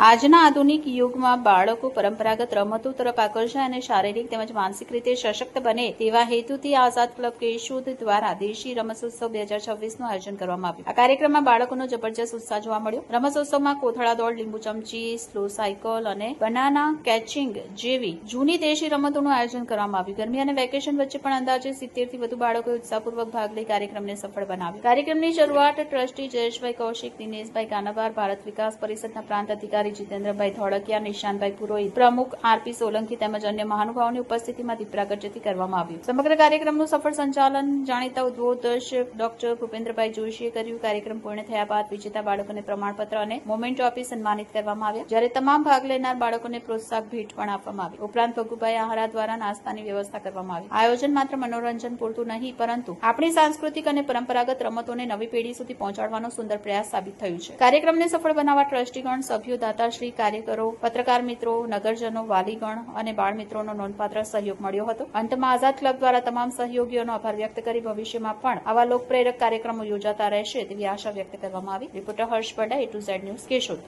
આજના આધુનિક યુગમાં બાળકો પરંપરાગત રમતો તરફ આકર્ષાય અને શારીરિક તેમજ માનસિક રીતે સશક્ત બને તેવા હેતુથી આઝાદ ક્લબ કેશોદ દ્વારા દેશી રમતોત્સવ 2026નું આયોજન કરવામાં આવ્યું. આ કાર્યક્રમમાં બાળકોનો જબરજસ્ત ઉત્સાહ જોવા મળ્યો. રમતોત્સવમાં કોથળા દોડ, લીંબુ ચમચી, સ્લો સાયકલ અને બનાના કેચિંગ જેવી જૂની દેશી રમતોનું આયોજન કરવામાં આવ્યું. ગરમી અને વેકેશન વચ્ચે પણ અંદાજે 70 થી વધુ બાળકોએ ઉત્સાહપૂર્વક ભાગ લઈ કાર્યક્રમને સફળ બનાવ્યો. કાર્યક્રમની શરૂઆત ટ્રસ્ટી જયેશભાઈ કૌશિક, દિનેશભાઈ કાનાબાર, ભારત વિકાસ પરિષદના પ્રાંત અધિકારી જીતેન્દ્રભાઈ ધોળકિયા, નિશાંતભાઈ પુરોહિત, પ્રમુખ આરપી સોલંકી તેમજ અન્ય મહાનુભાવોની ઉપસ્થિતિમાં દીપ પ્રાગટ્યથી કરવામાં આવ્યું. સમગ્ર કાર્યક્રમનું સફળ સંચાલન જાણીતા ઉદ્બોધક ડોક્ટર ભૂપેન્દ્રભાઈ જોશીએ કર્યું. કાર્યક્રમ પૂર્ણ થયા બાદ વિજેતા બાળકોને પ્રમાણપત્ર અને મોમેન્ટો આપી સન્માનિત કરવામાં આવ્યા, જ્યારે તમામ ભાગ લેનાર બાળકોને પ્રોત્સાહક ભેટ પણ આપવામાં આવી. ઉપરાંત ભગુભાઈ આહારા દ્વારા નાસ્તાની વ્યવસ્થા કરવામાં આવી. આયોજન માત્ર મનોરંજન પૂરતું નહીં, પરંતુ આપણી સાંસ્કૃતિક અને પરંપરાગત રમતોને નવી પેઢી સુધી પહોંચાડવાનો સુંદર પ્રયાસ સાબિત થયું છે. કાર્યક્રમને સફળ બનાવવા ટ્રસ્ટીગણ, સભ્યો, દાતાશ્રી, કાર્યકરો, પત્રકાર મિત્રો, નગરજનો, વાલીગણ અને બાળ મિત્રોનો નોંધપાત્ર સહયોગ મળ્યો હતો. અંતમાં આઝાદ ક્લબ દ્વારા તમામ સહયોગીઓનો આભાર વ્યક્ત કરી ભવિષ્યમાં પણ આવા લોકપ્રેરક કાર્યક્રમો યોજાતા રહેશે તેવી આશા વ્યક્ત કરવામાં આવી. Reporter Harsh Bada, A to Z news, Keshod.